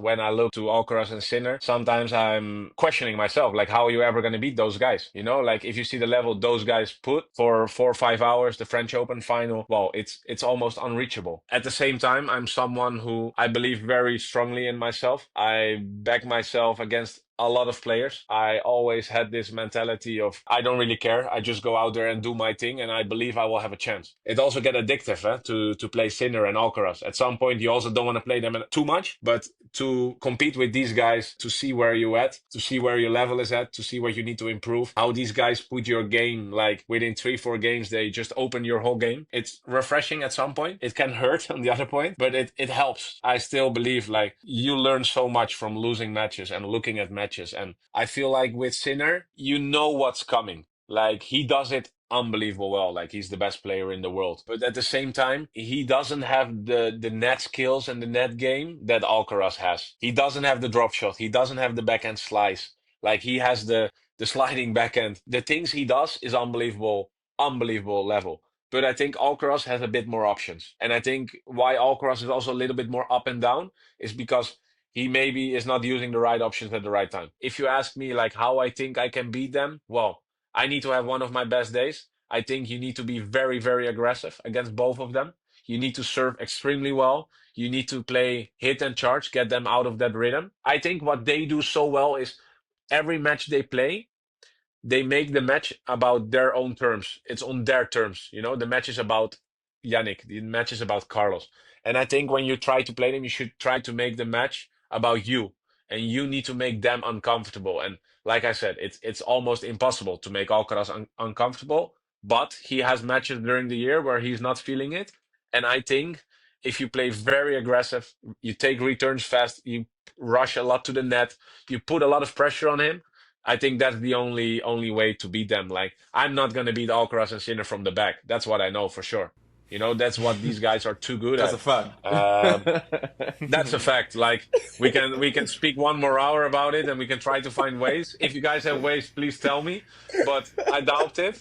when I look to Alcaraz and Sinner, sometimes I'm questioning myself, like, how are you ever going to beat those guys? You know, like if you see the level those guys put for 4 or 5 hours, the French Open final, well, it's almost unreachable. At the same time, I'm someone who I believe very strongly in myself. I back myself against a lot of players. I always had this mentality of I don't really care. I just go out there and do my thing, and I believe I will have a chance. It also get addictive, to play Sinner and Alcaraz. At some point, you also don't want to play them too much, but to compete with these guys, to see where you at, to see where your level is at, to see what you need to improve, how these guys put your game, like within 3, 4 games, they just open your whole game. It's refreshing at some point. It can hurt on the other point, but it helps. I still believe like you learn so much from losing matches and looking at matches. And I feel like with Sinner, you know what's coming. Like he does it unbelievable well. Like he's the best player in the world. But at the same time, he doesn't have the net skills and the net game that Alcaraz has. He doesn't have the drop shot. He doesn't have the backhand slice. Like he has the sliding backhand. The things he does is unbelievable, unbelievable level. But I think Alcaraz has a bit more options. And I think why Alcaraz is also a little bit more up and down is because he maybe is not using the right options at the right time. If you ask me like how I think I can beat them, well, I need to have one of my best days. I think you need to be very, very aggressive against both of them. You need to serve extremely well. You need to play hit and charge, get them out of that rhythm. I think what they do so well is every match they play, they make the match about their own terms. It's on their terms. You know, the match is about Yannick, the match is about Carlos. And I think when you try to play them, you should try to make the match about you. And you need to make them uncomfortable. And like I said, it's almost impossible to make Alcaraz uncomfortable. But he has matches during the year where he's not feeling it. And I think if you play very aggressive, you take returns fast, you rush a lot to the net, you put a lot of pressure on him. I think that's the only way to beat them. Like I'm not gonna beat Alcaraz and Sinner from the back. That's what I know for sure. You know, that's what these guys are too good That's a at. fact. That's a fact. Like we can speak 1 more hour about it, and we can try to find ways. If you guys have ways, please tell me. But I doubt it.